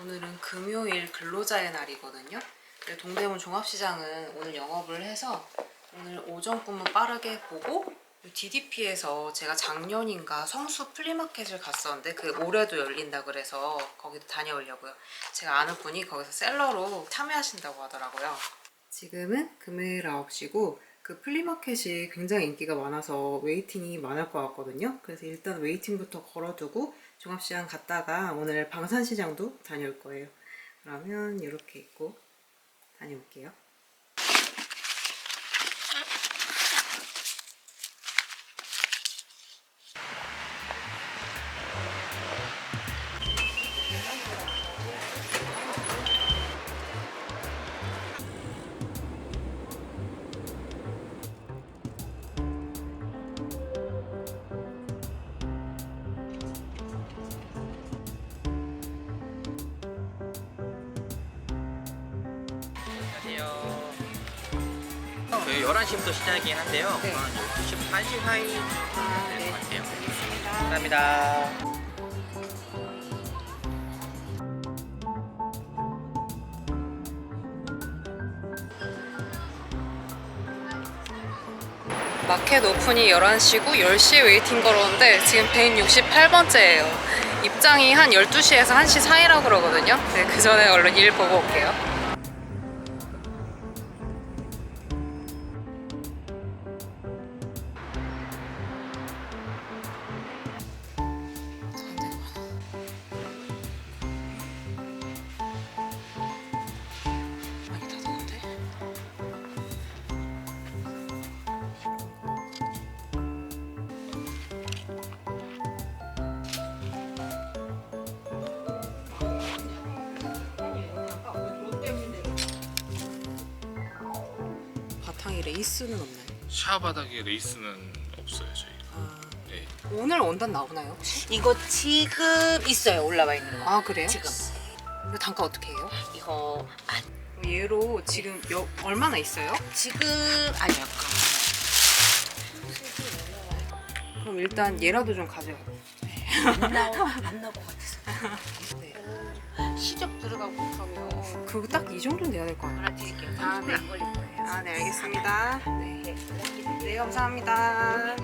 오늘은 금요일 근로자의 날이거든요. 동대문 종합시장은 오늘 영업을 해서 오늘 오전부문 빠르게 보고 DDP에서 제가 작년인가 성수 플리마켓을 갔었는데 그 올해도 열린다 그래서 거기도 다녀오려고요. 제가 아는 분이 거기서 셀러로 참여하신다고 하더라고요. 지금은 금요일 9시고 그 플리마켓이 굉장히 인기가 많아서 웨이팅이 많을 것 같거든요. 그래서 일단 웨이팅부터 걸어두고 종합시장 갔다가 오늘 방산시장도 다녀올 거예요. 그러면 이렇게 입고 다녀올게요. 저희 11시부터 시작이긴 한데요. 네. 한 12시, 1시 사이 되는 네. 것 같아요. 감사합니다. 마켓 오픈이 11시고 10시에 웨이팅 걸었는데 지금 168번째예요. 입장이 한 12시에서 1시 사이라고 그러거든요. 네, 그 전에 얼른 일 보고 올게요. 많이 닫았는데? 바탕에 레이스는 없나요? 샤 바닥에 레이스는 없어요 저희. 네. 오늘 원단 나오나요 혹시? 이거 지금 있어요. 올라와 있는 거. 아 그래요? 지금 이거 단가 어떻게 해요? 이거 얘로 지금 얼마나 있어요? 지금 아니요. 그럼 일단 얘라도 좀 가져요. 안 나올 것 같아서. 네. 시접 들어가고 그러면 그거 딱 이 정도는 돼야 될 것 같아요. 하나 드릴게요. 아, 네. 안 걸릴 거예요. 아, 네, 알겠습니다. 네, 네. 네 감사합니다.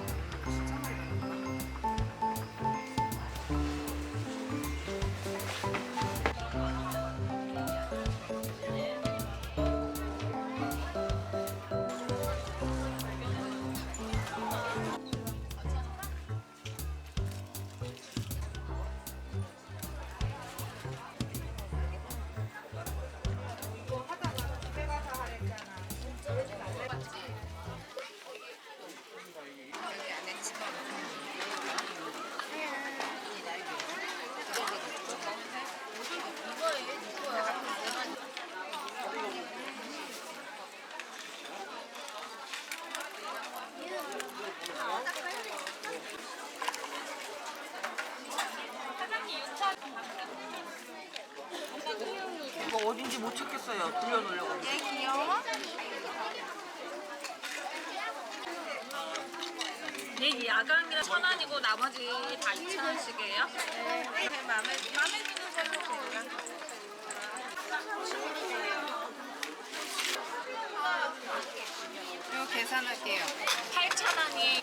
이거 어딘지 못 찾겠어요. 돌려놓으려고. 네, 야간이라 1,000원이고 나머지 다 2,000원씩이에요. 네. 마음에 드는 걸로 그냥. 이거 계산할게요. 8,000원이.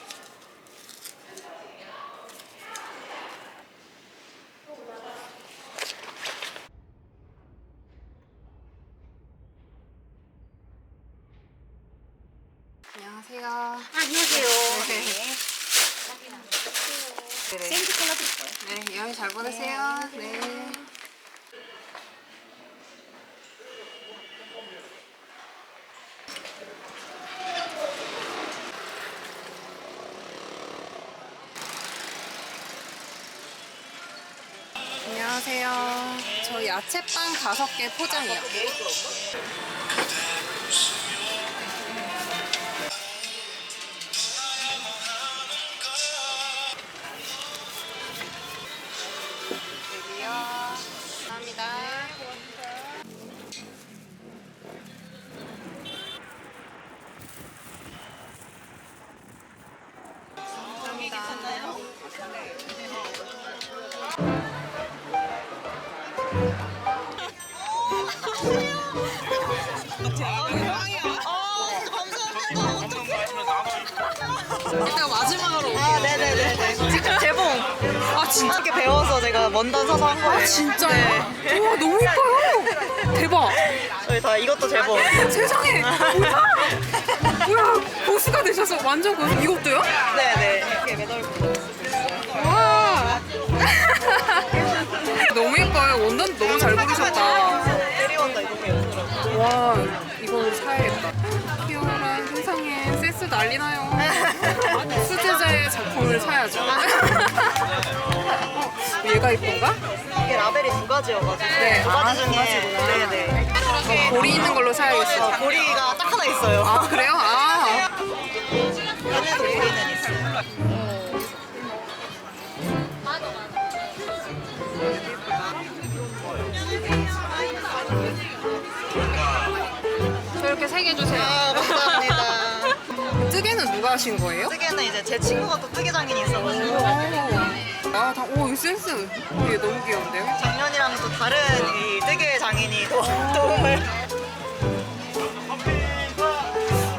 안녕하세요. 안녕하세요. 네. 네. 생지 컬러 드릴 거예요. 네, 여행 잘 보내세요. 네. 안녕하세요. 저 야채빵 5개 포장이요. 여기요. 감사합니다. 감사합니다. 제가 마지막으로 올게요. 아, 네네네. 직접 재봉. 아 진짜? 이렇게 배워서 제가 먼저 사서 한 거예요. 진짜요? 네. 우와 너무 예뻐요. 대박. 저희 다 이것도 재봉. 세상에 뭐야 고수가 되셔서 완전 고수. 이것도요? 네네. 이렇게 매달고. 와 너무 예뻐요. 원단 너무 잘 고르셨다. 대리원도 이렇게 예쁘더라고요. 와 이거 사야겠다. 귀여워라. 세상에 센스 난리나요. 수제자의 작품을 사야죠. 얘가 이쁜가? 이게 라벨이 두 가지여가지고. 네. 두 가지 아, 두 중에. 가지구나. 네네. 고리 있는 걸로 사야겠어. 고리가 딱 하나 있어요. 아 그래요? 아 얘네도 고리는 있어요. 저렇게 세 개 주세요. 아, 감사합니다. 뜨개는 누가 하신 거예요? 뜨개는 이제 제 친구가 또 뜨개 장인이 있어가지고. 오, 센스. 얘 너무 귀여운데요? 작년이랑 또 다른 이 뜨개 장인이 도움을.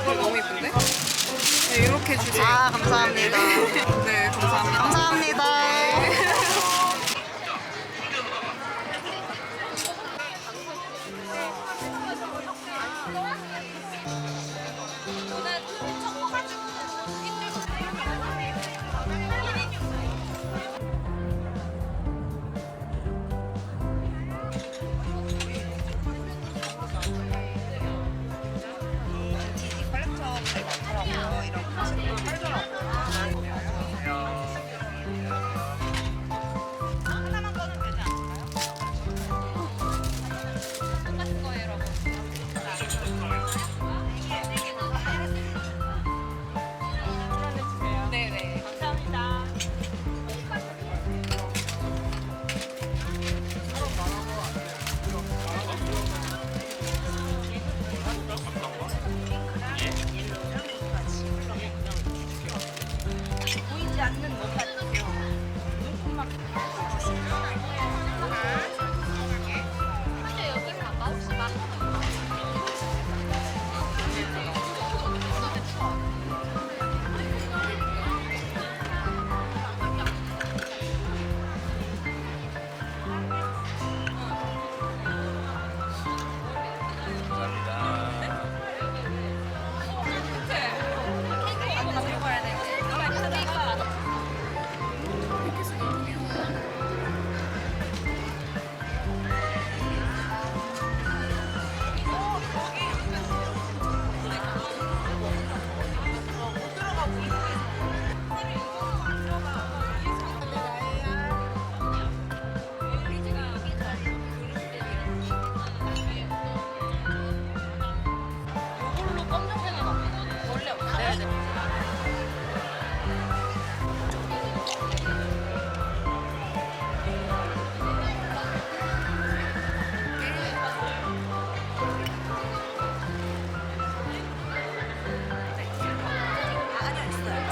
너무 예쁜데? 네, 이렇게 주세요. 아, 감사합니다. 네, 감사합니다. 감사합니다.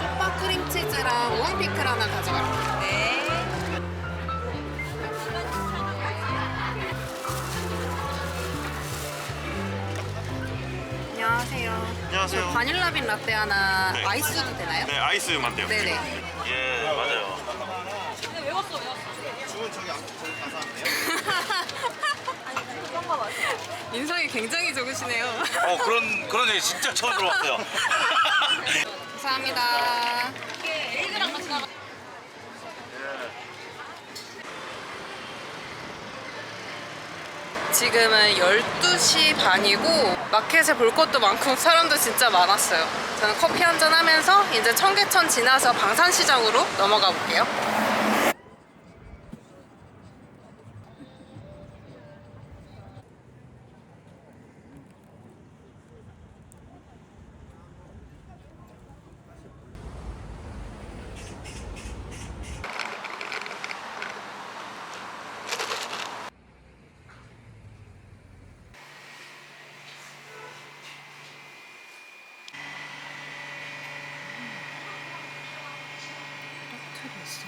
쪽파 크림치즈랑 우엉피클 하나 가져갈게요. 네. 안녕하세요. 안녕하세요. 바닐라빈 라떼 하나 네. 아이스도 되나요? 네, 아이스만 돼요. 네네. 예, 맞아요. 인상이 굉장히 적으시네요. 그런 얘기 진짜 처음 들어봤어요. 감사합니다. 지금은 12시 반이고 마켓에 볼 것도 많고 사람도 진짜 많았어요. 저는 커피 한잔 하면서 이제 청계천 지나서 방산시장으로 넘어가 볼게요. 이렇게 돼 있어.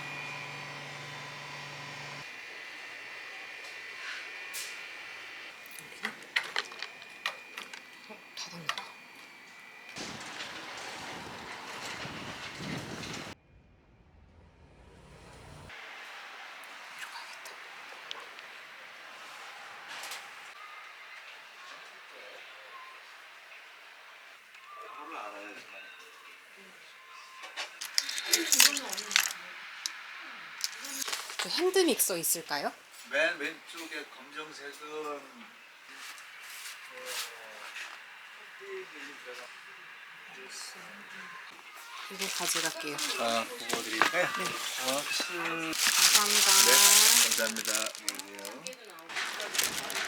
그 핸드 믹서 있을까요? 맨 왼쪽에 검정색은 이거 가져갈게요. 아 그거 드릴까요? 네. 감사합니다. 감사합니다. 안녕하세요.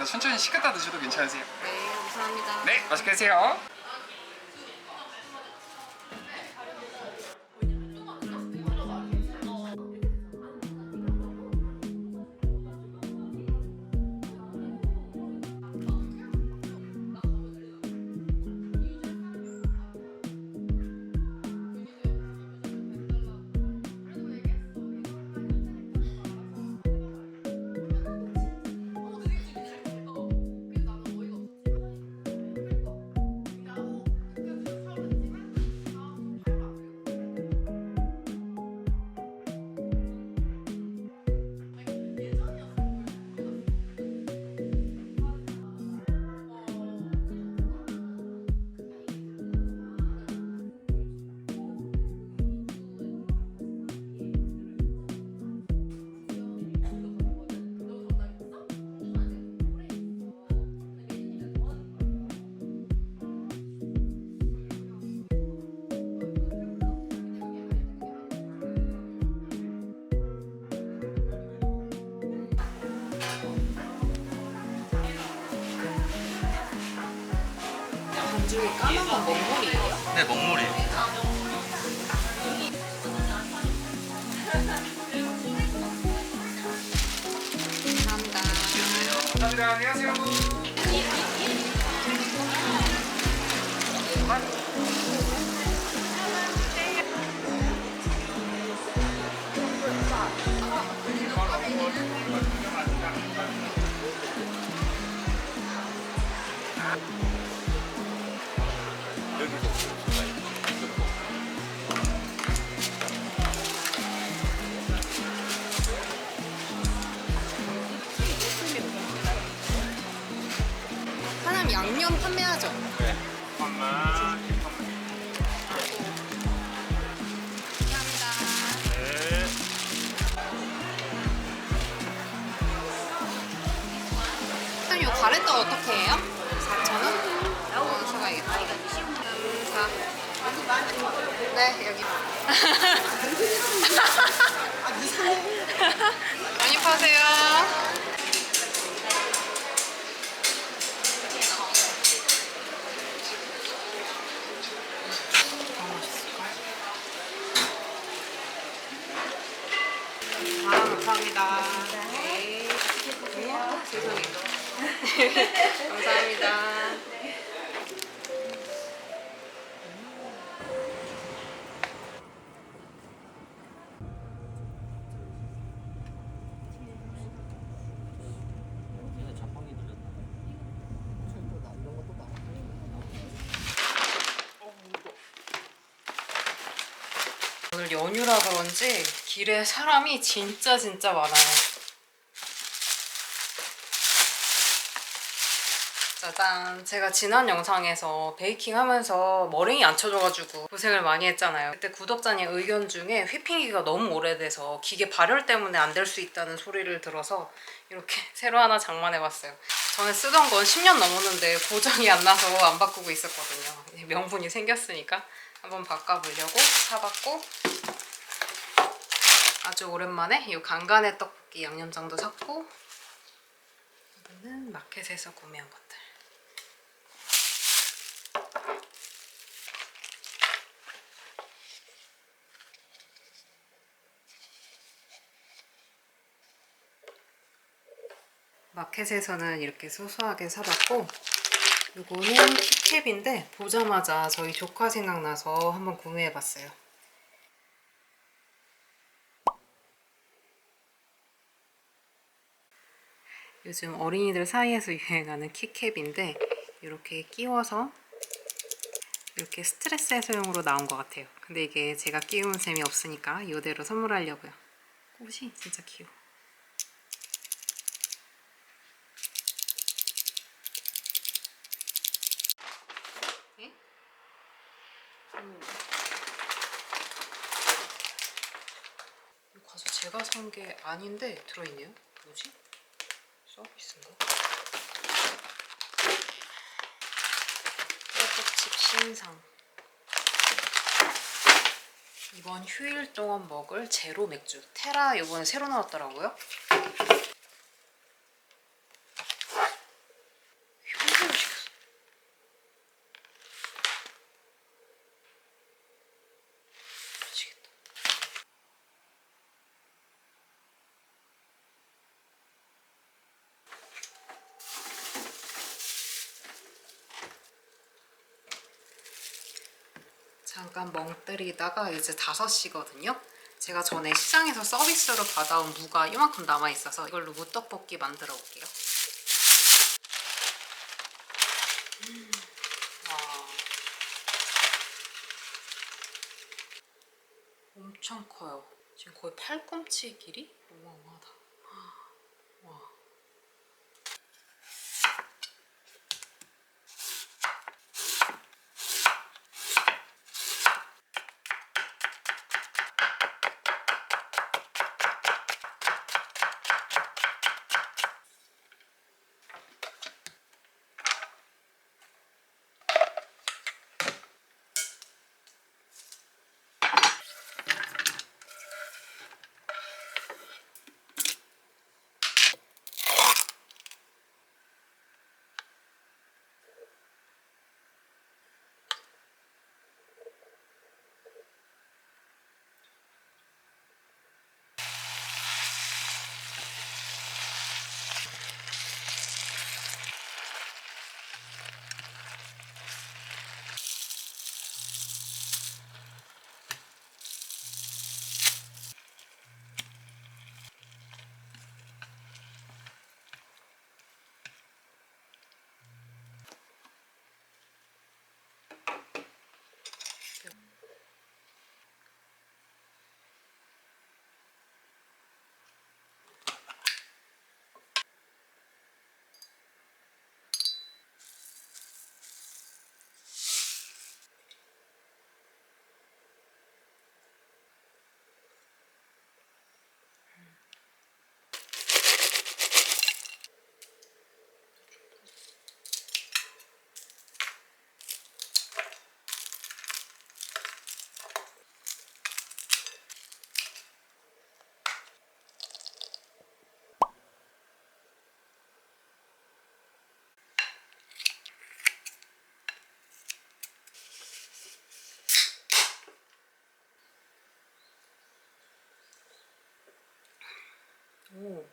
천천히 식었다 드셔도 괜찮으세요? 네, 감사합니다. 네, 맛있게 드세요. 반죽이 까만 건 먹물이에요? 네, 먹물이에요. 감사합니다. 감사합니다. 안녕하세요. 사장님 양념 판매하죠? 네. 잠깐만. 감사합니다. 네. 사장님 이거 가래떡 어떻게 해요? 4,000원? 사가야겠다. 네, 여기. 많이 파세요. 감사합니다. 네. 죄송해요. 감사합니다. 오늘 연휴라 그런지 길에 사람이 진짜 많아요. 짜잔! 제가 지난 영상에서 베이킹 하면서 머랭이 안 쳐져가지고 고생을 많이 했잖아요. 그때 구독자님 의견 중에 휘핑기가 너무 오래돼서 기계 발열 때문에 안 될 수 있다는 소리를 들어서 이렇게 새로 하나 장만해봤어요. 전에 쓰던 건 10년 넘었는데 고장이 안 나서 안 바꾸고 있었거든요. 이제 명분이 생겼으니까 한번 바꿔보려고 사봤고, 아주 오랜만에 이 간간의 떡볶이 양념장도 샀고, 이거는 마켓에서 구매한 것들. 마켓에서는 이렇게 소소하게 사봤고, 이거는 키캡인데 보자마자 저희 조카 생각나서 한번 구매해봤어요. 요즘 어린이들 사이에서 유행하는 키캡인데 이렇게 끼워서 이렇게 스트레스 해소용으로 나온 것 같아요. 근데 이게 제가 끼우는 셈이 없으니까 이대로 선물하려고요. 꽃이 진짜 귀여워. 네? 이 과자 제가 산 게 아닌데 들어있네요. 뭐지? 서비스인가? 떡집 신상. 이번 휴일 동안 먹을 제로 맥주. 테라 이번에 새로 나왔더라고요. 현지로 시켰어. 미치겠다. 잠깐 멍 때리다가 이제 5시거든요. 제가 전에 시장에서 서비스로 받아온 무가 이만큼 남아있어서 이걸로 무떡볶이 만들어 볼게요. 와. 엄청 커요. 지금 거의 팔꿈치 길이? 어마어마하다. 와. 오.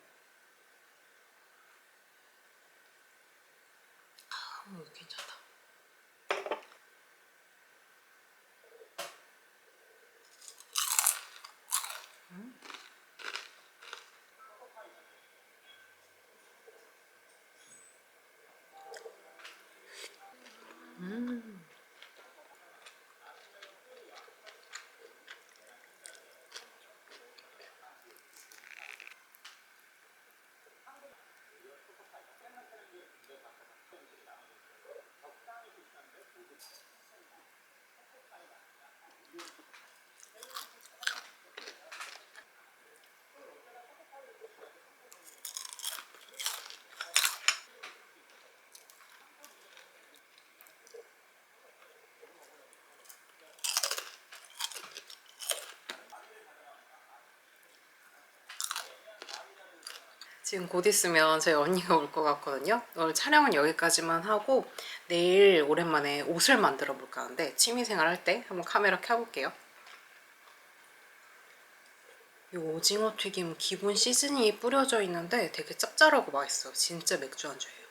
괜찮다. 지금 곧 있으면 저희 언니가 올 것 같거든요. 오늘 촬영은 여기까지만 하고 내일 오랜만에 옷을 만들어 볼까 하는데 취미생활 할 때 한번 카메라 켜볼게요. 이 오징어 튀김 기본 시즈닝이 뿌려져 있는데 되게 짭짤하고 맛있어요. 진짜 맥주 안주예요.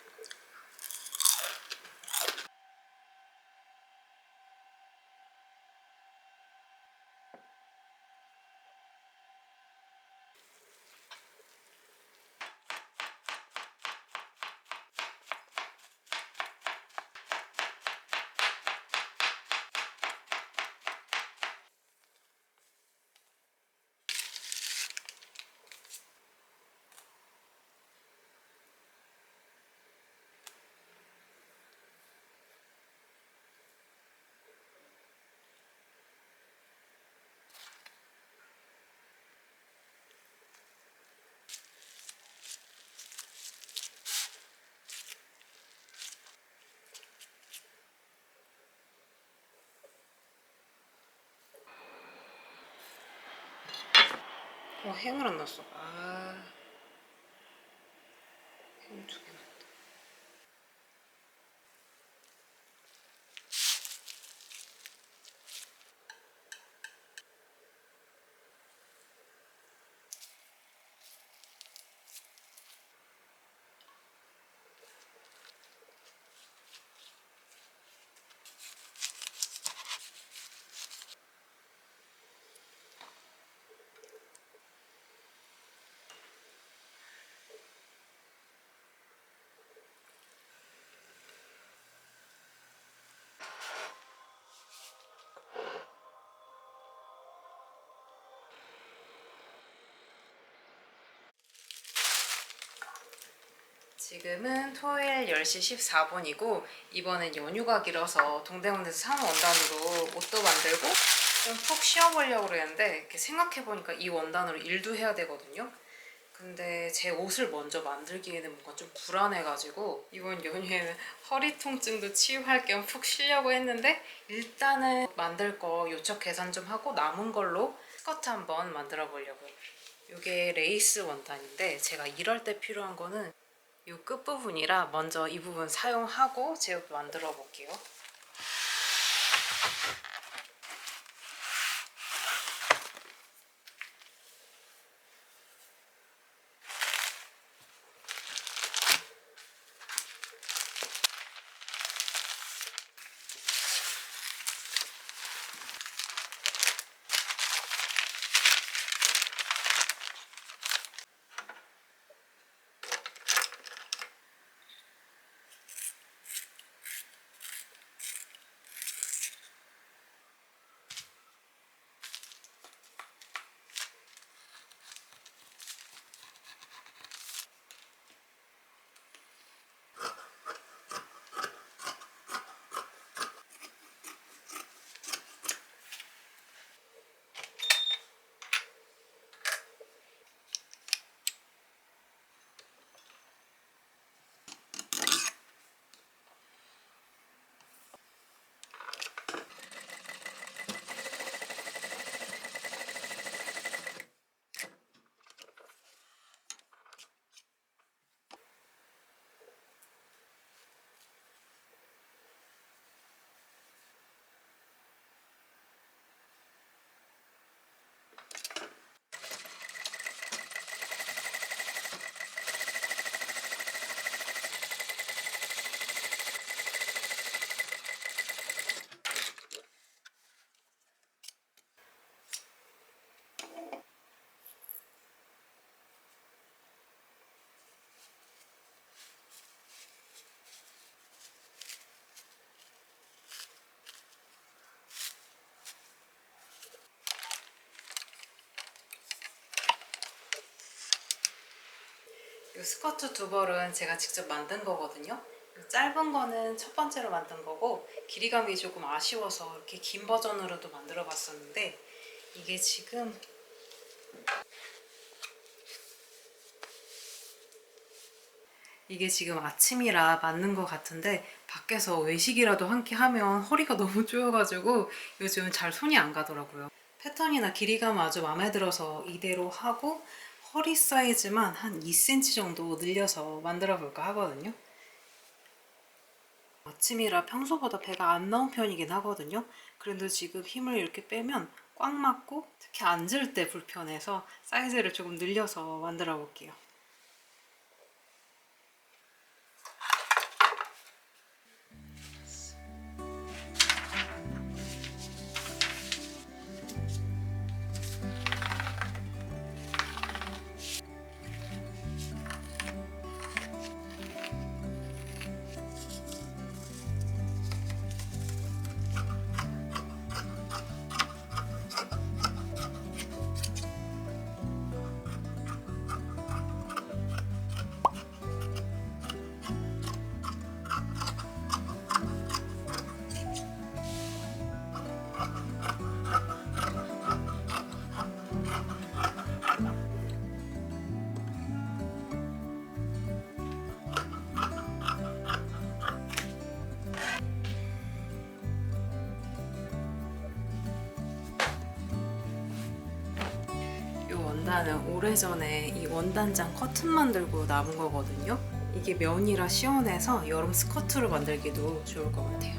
행을 안 넣었어. 행 2개 넣었다. 지금은 토요일 10시 14분이고 이번엔 연휴가 길어서 동대문에서 사는 원단으로 옷도 만들고 좀 푹 쉬어보려고 그랬는데 이렇게 생각해보니까 이 원단으로 일도 해야 되거든요. 근데 제 옷을 먼저 만들기에는 뭔가 좀 불안해가지고 이번 연휴에는 허리 통증도 치유할 겸 푹 쉬려고 했는데 일단은 만들 거 요청 계산 좀 하고 남은 걸로 스커트 한번 만들어 보려고요. 이게 레이스 원단인데 제가 이럴 때 필요한 거는 이 끝부분이라 먼저 이 부분 사용하고 제가 만들어 볼게요. 이 스커트 두 벌은 제가 직접 만든 거거든요. 이 짧은 거는 첫 번째로 만든 거고 길이감이 조금 아쉬워서 이렇게 긴 버전으로도 만들어 봤었는데 이게 지금 아침이라 맞는 것 같은데 밖에서 외식이라도 함께 하면 허리가 너무 쪼여가지고 요즘 잘 손이 안 가더라고요. 패턴이나 길이감 아주 마음에 들어서 이대로 하고 허리 사이즈만 한 2cm 정도 늘려서 만들어 볼까 하거든요. 아침이라 평소보다 배가 안 나온 편이긴 하거든요. 그런데 지금 힘을 이렇게 빼면 꽉 맞고 특히 앉을 때 불편해서 사이즈를 조금 늘려서 만들어 볼게요. 이 원단은 오래전에 이 원단장 커튼 만들고 남은 거거든요. 이게 면이라 시원해서 여름 스커트로 만들기도 좋을 것 같아요.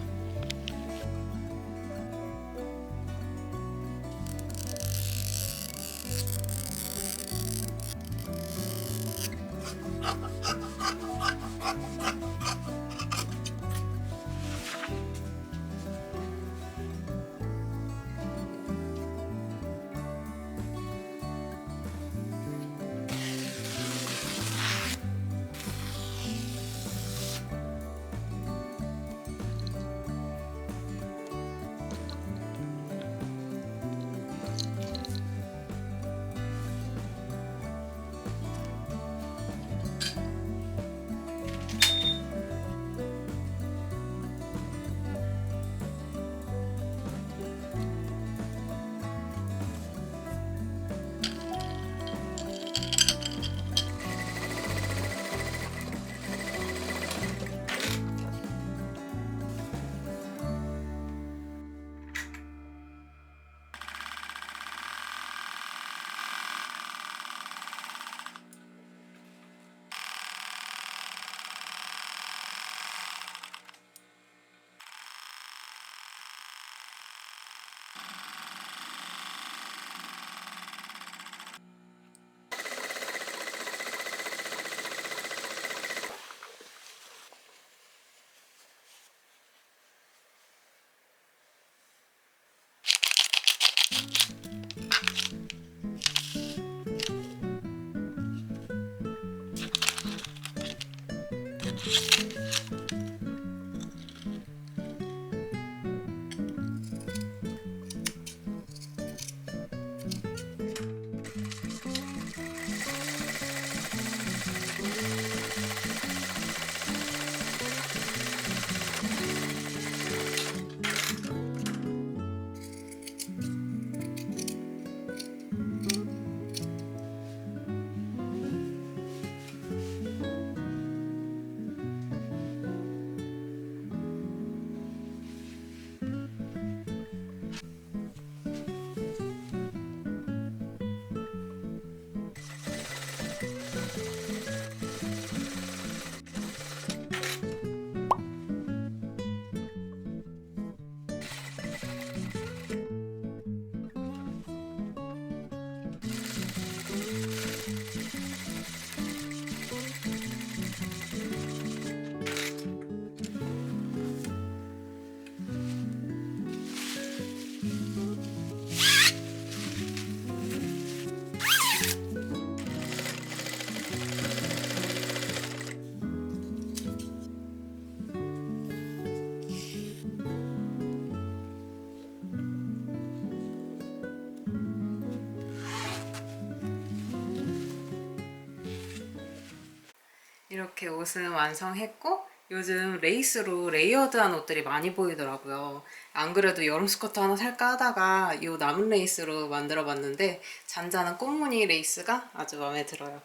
이렇게 옷은 완성했고 요즘 레이스로 레이어드한 옷들이 많이 보이더라고요. 안 그래도 여름 스커트 하나 살까 하다가 이 남은 레이스로 만들어 봤는데 잔잔한 꽃무늬 레이스가 아주 마음에 들어요.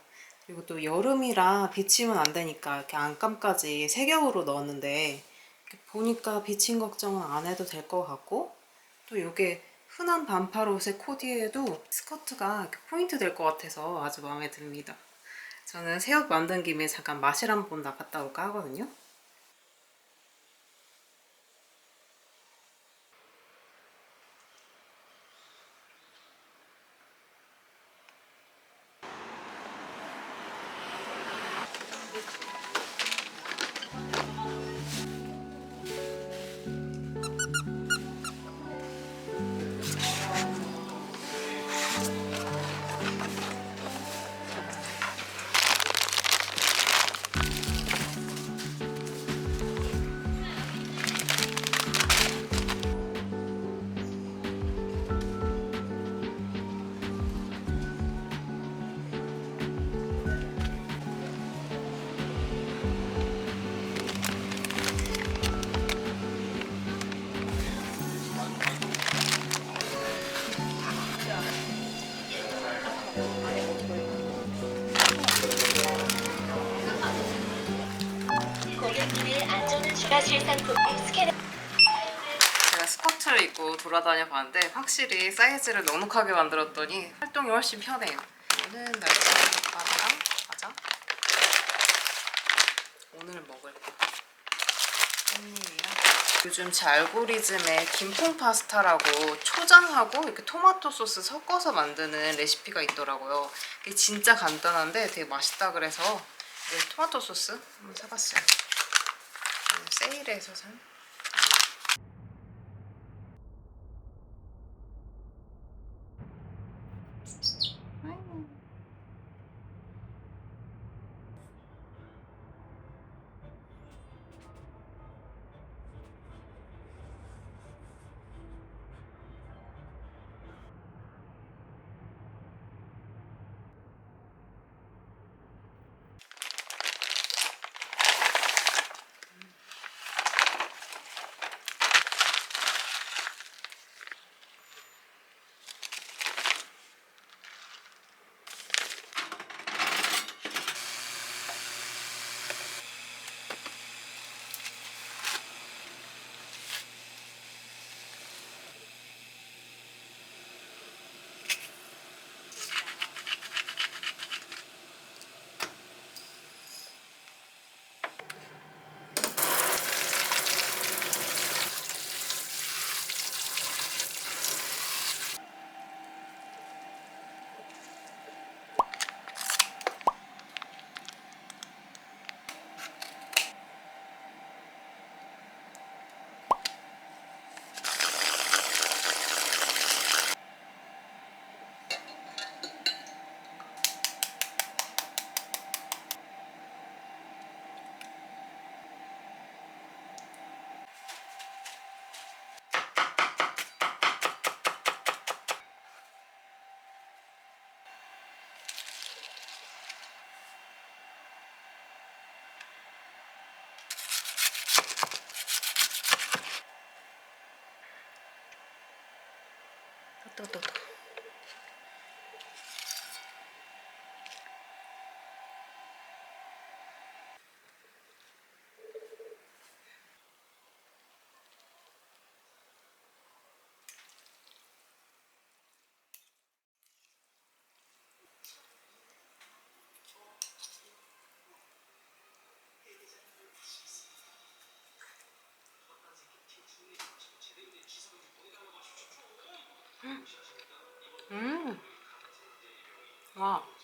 그리고 또 여름이라 비치면 안 되니까 이렇게 안감까지 세 겹으로 넣었는데 이렇게 보니까 비침 걱정은 안 해도 될 것 같고 또 이게 흔한 반팔 옷의 코디에도 스커트가 이렇게 포인트 될 것 같아서 아주 마음에 듭니다. 저는 새 옷 만든 김에 잠깐 마실 한번 나갔다 올까 하거든요. 실상품을 스캔. 제가 스커트를 입고 돌아다녀 봤는데 확실히 사이즈를 넉넉하게 만들었더니 활동이 훨씬 편해요. 이거는 날치알 덮밥이랑 과자. 오늘 먹을 거. 깻잎이랑. 요즘 제 알고리즘에 김풍 파스타라고 초장하고 이렇게 토마토 소스 섞어서 만드는 레시피가 있더라고요. 이게 진짜 간단한데 되게 맛있다 그래서 네, 토마토 소스 한번 사봤어요. 세일해서 산. 또. 와.